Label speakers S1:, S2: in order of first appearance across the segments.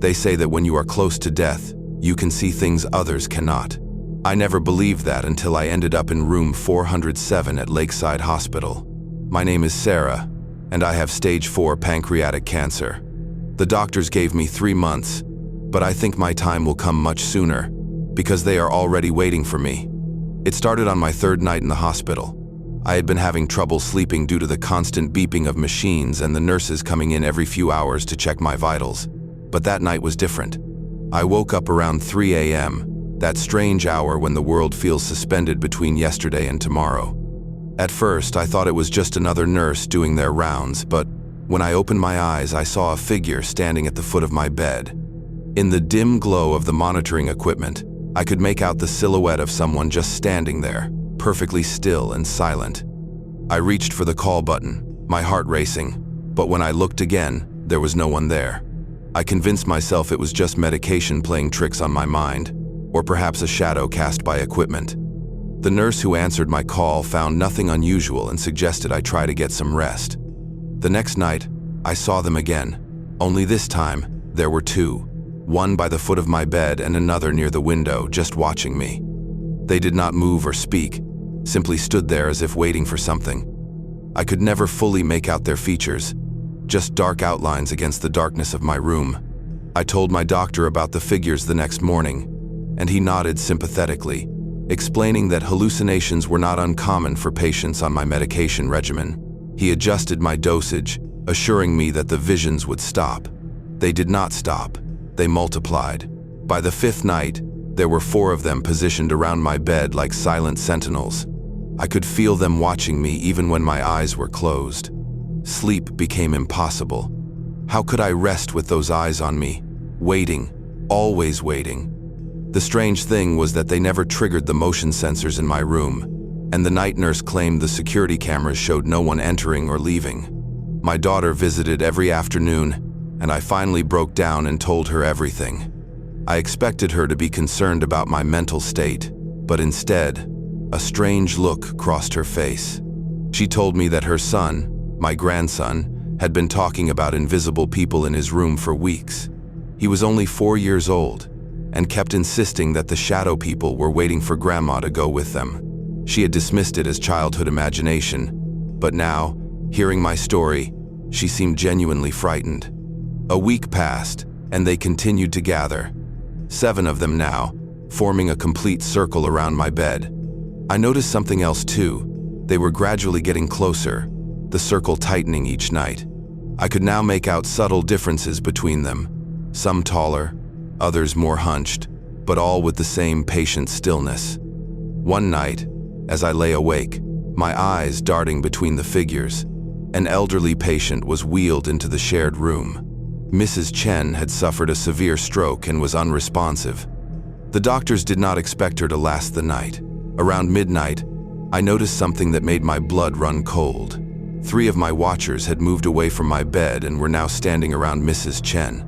S1: They say that when you are close to death, you can see things others cannot. I never believed that until I ended up in room 407 at Lakeside Hospital. My name is Sarah, and I have stage 4 pancreatic cancer. The doctors gave me 3 months, but I think my time will come much sooner, because they are already waiting for me. It started on my 3rd night in the hospital. I had been having trouble sleeping due to the constant beeping of machines and the nurses coming in every few hours to check my vitals. But that night was different. I woke up around 3 a.m., that strange hour when the world feels suspended between yesterday and tomorrow. At first, I thought it was just another nurse doing their rounds, but when I opened my eyes, I saw a figure standing at the foot of my bed. In the dim glow of the monitoring equipment, I could make out the silhouette of someone just standing there, perfectly still and silent. I reached for the call button, my heart racing, but when I looked again, there was no one there. I convinced myself it was just medication playing tricks on my mind, or perhaps a shadow cast by equipment. The nurse who answered my call found nothing unusual and suggested I try to get some rest. The next night, I saw them again, only this time, there were 2. One by the foot of my bed and another near the window, just watching me. They did not move or speak, simply stood there as if waiting for something. I could never fully make out their features, just dark outlines against the darkness of my room. I told my doctor about the figures the next morning, and he nodded sympathetically, explaining that hallucinations were not uncommon for patients on my medication regimen. He adjusted my dosage, assuring me that the visions would stop. They did not stop. They multiplied. By the 5th night, there were 4 of them positioned around my bed like silent sentinels. I could feel them watching me even when my eyes were closed. Sleep became impossible. How could I rest with those eyes on me, waiting, always waiting? The strange thing was that they never triggered the motion sensors in my room, and the night nurse claimed the security cameras showed no one entering or leaving. My daughter visited every afternoon, and I finally broke down and told her everything. I expected her to be concerned about my mental state, but instead, a strange look crossed her face. She told me that her son, my grandson, had been talking about invisible people in his room for weeks. He was only 4 years old, and kept insisting that the shadow people were waiting for Grandma to go with them. She had dismissed it as childhood imagination, but now, hearing my story, she seemed genuinely frightened. A week passed, and they continued to gather. 7 of them now, forming a complete circle around my bed. I noticed something else too. They were gradually getting closer, the circle tightening each night. I could now make out subtle differences between them, some taller, others more hunched, but all with the same patient stillness. One night, as I lay awake, my eyes darting between the figures, an elderly patient was wheeled into the shared room. Mrs. Chen had suffered a severe stroke and was unresponsive. The doctors did not expect her to last the night. Around midnight, I noticed something that made my blood run cold. 3 of my watchers had moved away from my bed and were now standing around Mrs. Chen.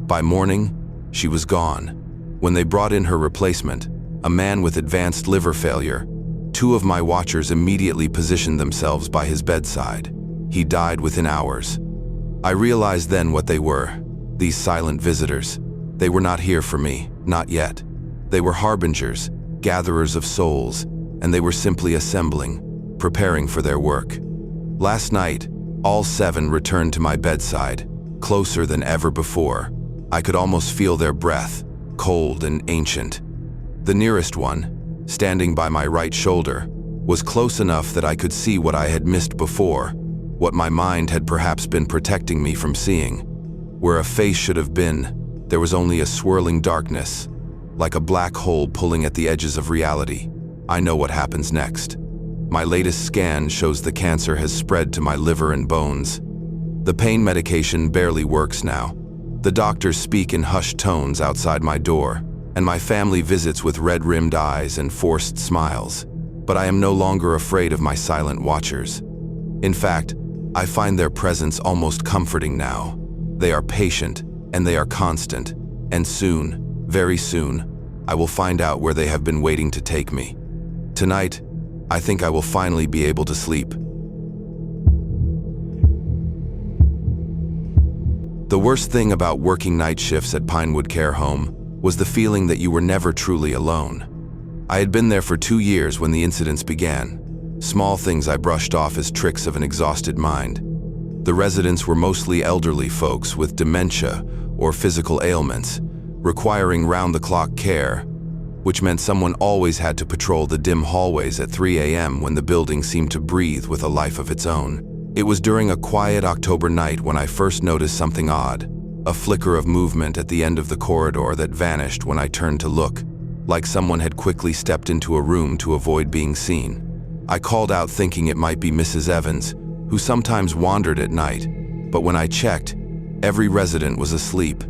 S1: By morning, she was gone. When they brought in her replacement, a man with advanced liver failure, 2 of my watchers immediately positioned themselves by his bedside. He died within hours. I realized then what they were, these silent visitors. They were not here for me, not yet. They were harbingers, gatherers of souls, and they were simply assembling, preparing for their work. Last night, all 7 returned to my bedside, closer than ever before. I could almost feel their breath, cold and ancient. The nearest one, standing by my right shoulder, was close enough that I could see what I had missed before, what my mind had perhaps been protecting me from seeing. Where a face should have been, there was only a swirling darkness, like a black hole pulling at the edges of reality. I know what happens next. My latest scan shows the cancer has spread to my liver and bones. The pain medication barely works now. The doctors speak in hushed tones outside my door, and my family visits with red-rimmed eyes and forced smiles. But I am no longer afraid of my silent watchers. In fact, I find their presence almost comforting now. They are patient, and they are constant, and soon, very soon, I will find out where they have been waiting to take me. Tonight, I think I will finally be able to sleep. The worst thing about working night shifts at Pinewood Care Home was the feeling that you were never truly alone. I had been there for 2 years when the incidents began. Small things I brushed off as tricks of an exhausted mind. The residents were mostly elderly folks with dementia or physical ailments, requiring round-the-clock care, which meant someone always had to patrol the dim hallways at 3 a.m. when the building seemed to breathe with a life of its own. It was during a quiet October night when I first noticed something odd, a flicker of movement at the end of the corridor that vanished when I turned to look, like someone had quickly stepped into a room to avoid being seen. I called out thinking it might be Mrs. Evans, who sometimes wandered at night, but when I checked, every resident was asleep.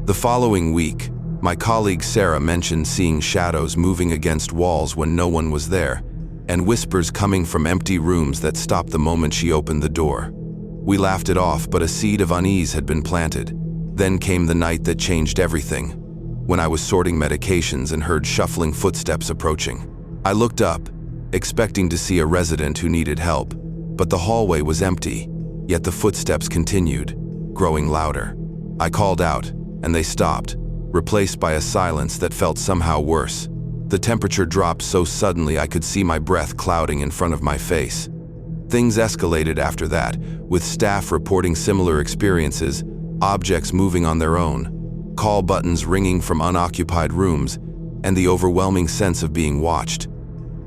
S1: The following week, my colleague Sarah mentioned seeing shadows moving against walls when no one was there, and whispers coming from empty rooms that stopped the moment she opened the door. We laughed it off, but a seed of unease had been planted. Then came the night that changed everything, when I was sorting medications and heard shuffling footsteps approaching. I looked up, expecting to see a resident who needed help, but the hallway was empty, yet the footsteps continued, growing louder. I called out, and they stopped, replaced by a silence that felt somehow worse. The temperature dropped so suddenly I could see my breath clouding in front of my face. Things escalated after that, with staff reporting similar experiences, objects moving on their own, call buttons ringing from unoccupied rooms, and the overwhelming sense of being watched.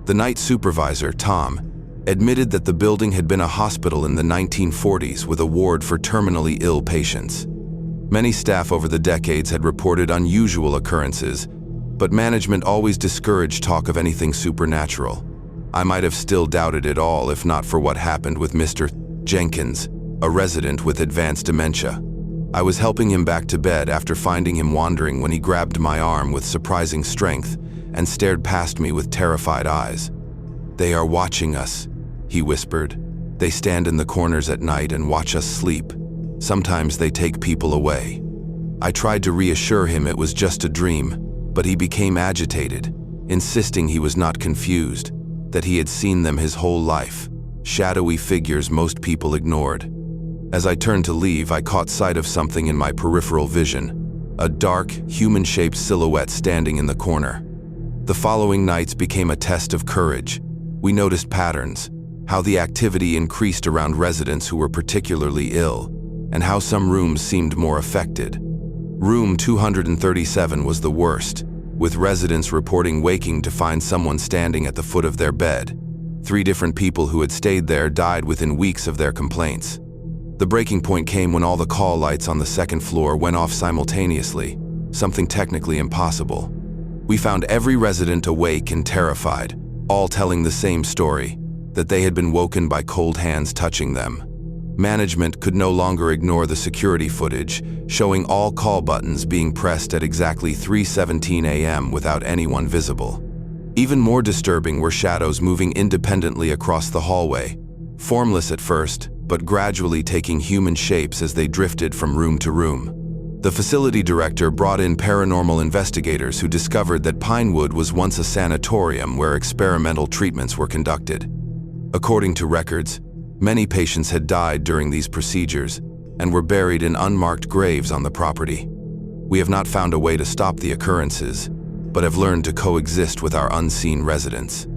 S1: The night supervisor, Tom, admitted that the building had been a hospital in the 1940s with a ward for terminally ill patients. Many staff over the decades had reported unusual occurrences, but management always discouraged talk of anything supernatural. I might have still doubted it all if not for what happened with Mr. Jenkins, a resident with advanced dementia. I was helping him back to bed after finding him wandering when he grabbed my arm with surprising strength and stared past me with terrified eyes. "They are watching us," he whispered. "They stand in the corners at night and watch us sleep. Sometimes they take people away." I tried to reassure him it was just a dream, but he became agitated, insisting he was not confused, that he had seen them his whole life, shadowy figures most people ignored. As I turned to leave, I caught sight of something in my peripheral vision, a dark, human-shaped silhouette standing in the corner. The following nights became a test of courage. We noticed patterns, how the activity increased around residents who were particularly ill, and how some rooms seemed more affected. Room 237 was the worst, with residents reporting waking to find someone standing at the foot of their bed. 3 different people who had stayed there died within weeks of their complaints. The breaking point came when all the call lights on the second floor went off simultaneously, something technically impossible. We found every resident awake and terrified, all telling the same story, that they had been woken by cold hands touching them. Management could no longer ignore the security footage, showing all call buttons being pressed at exactly 3:17 a.m. without anyone visible. Even more disturbing were shadows moving independently across the hallway, formless at first, but gradually taking human shapes as they drifted from room to room. The facility director brought in paranormal investigators who discovered that Pinewood was once a sanatorium where experimental treatments were conducted. According to records, many patients had died during these procedures and were buried in unmarked graves on the property. We have not found a way to stop the occurrences, but have learned to coexist with our unseen residents.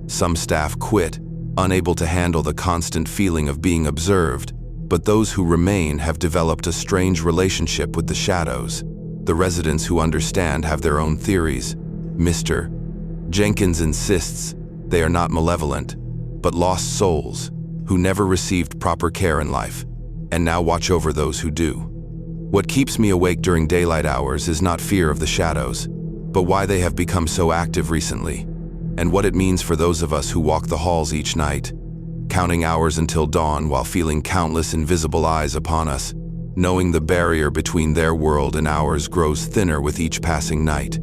S1: Some staff quit, unable to handle the constant feeling of being observed, but those who remain have developed a strange relationship with the shadows. The residents who understand have their own theories. Mr. Jenkins insists they are not malevolent, but lost souls who never received proper care in life, and now watch over those who do. What keeps me awake during daylight hours is not fear of the shadows, but why they have become so active recently, and what it means for those of us who walk the halls each night, counting hours until dawn while feeling countless invisible eyes upon us, knowing the barrier between their world and ours grows thinner with each passing night.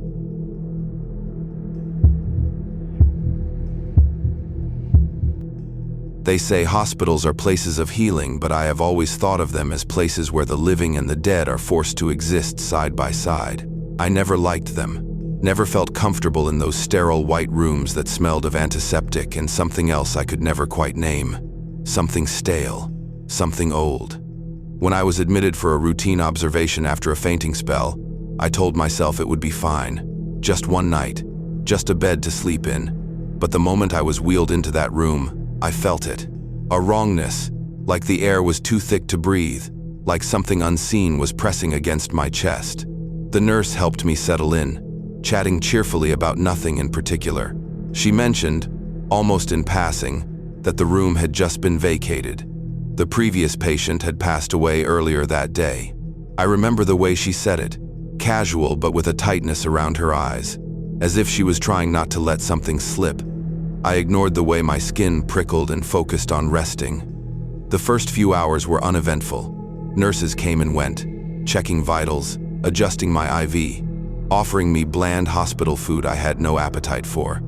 S1: They say hospitals are places of healing, but I have always thought of them as places where the living and the dead are forced to exist side by side. I never liked them, never felt comfortable in those sterile white rooms that smelled of antiseptic and something else I could never quite name. Something stale, something old. When I was admitted for a routine observation after a fainting spell, I told myself it would be fine. Just one night, just a bed to sleep in. But the moment I was wheeled into that room, I felt it. A wrongness, like the air was too thick to breathe, like something unseen was pressing against my chest. The nurse helped me settle in, chatting cheerfully about nothing in particular. She mentioned, almost in passing, that the room had just been vacated. The previous patient had passed away earlier that day. I remember the way she said it, casual but with a tightness around her eyes, as if she was trying not to let something slip. I ignored the way my skin prickled and focused on resting. The first few hours were uneventful. Nurses came and went, checking vitals, adjusting my IV, offering me bland hospital food I had no appetite for.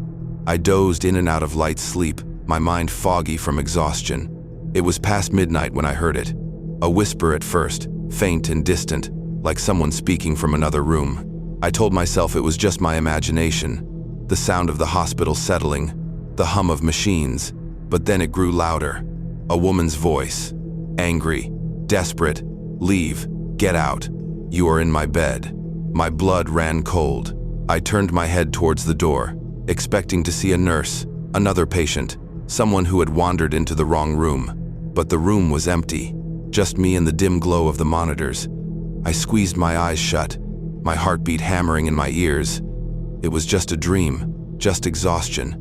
S1: I dozed in and out of light sleep, my mind foggy from exhaustion. It was past midnight when I heard it. A whisper at first, faint and distant, like someone speaking from another room. I told myself it was just my imagination, the sound of the hospital settling, the hum of machines, but then it grew louder. A woman's voice, angry, desperate. "Leave, get out. You are in my bed." My blood ran cold. I turned my head towards the door, expecting to see a nurse, another patient, someone who had wandered into the wrong room. But the room was empty, just me and the dim glow of the monitors. I squeezed my eyes shut, my heartbeat hammering in my ears. It was just a dream, just exhaustion.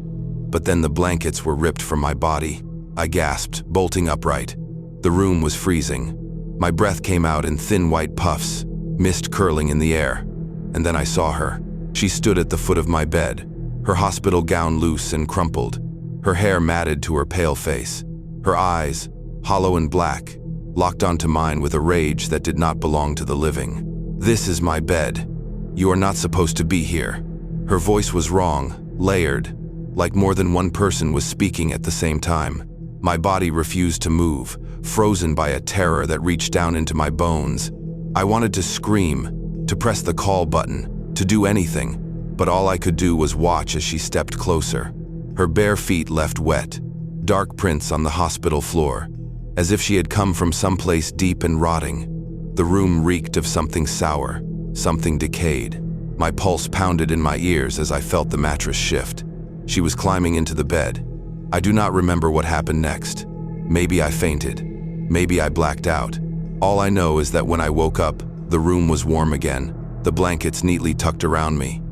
S1: But then the blankets were ripped from my body. I gasped, bolting upright. The room was freezing. My breath came out in thin white puffs, mist curling in the air. And then I saw her. She stood at the foot of my bed, her hospital gown loose and crumpled, her hair matted to her pale face. Her eyes, hollow and black, locked onto mine with a rage that did not belong to the living. "This is my bed. You are not supposed to be here." Her voice was wrong, layered, like more than one person was speaking at the same time. My body refused to move, frozen by a terror that reached down into my bones. I wanted to scream, to press the call button, to do anything, but all I could do was watch as she stepped closer. Her bare feet left wet, dark prints on the hospital floor, as if she had come from someplace deep and rotting. The room reeked of something sour, something decayed. My pulse pounded in my ears as I felt the mattress shift. She was climbing into the bed. I do not remember what happened next. Maybe I fainted. Maybe I blacked out. All I know is that when I woke up, the room was warm again, the blankets neatly tucked around me.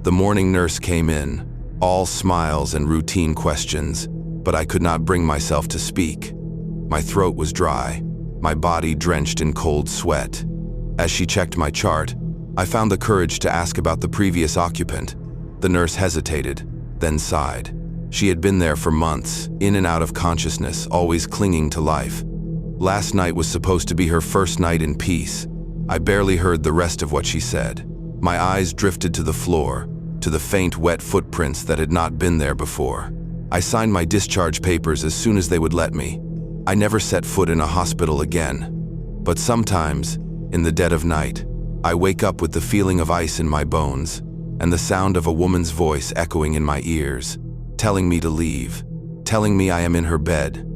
S1: The morning nurse came in, all smiles and routine questions, but I could not bring myself to speak. My throat was dry, my body drenched in cold sweat. As she checked my chart, I found the courage to ask about the previous occupant. The nurse hesitated, then sighed. She had been there for months, in and out of consciousness, always clinging to life. Last night was supposed to be her first night in peace. I barely heard the rest of what she said. My eyes drifted to the floor, to the faint, wet footprints that had not been there before. I signed my discharge papers as soon as they would let me. I never set foot in a hospital again. But sometimes, in the dead of night, I wake up with the feeling of ice in my bones, and the sound of a woman's voice echoing in my ears, telling me to leave, telling me I am in her bed,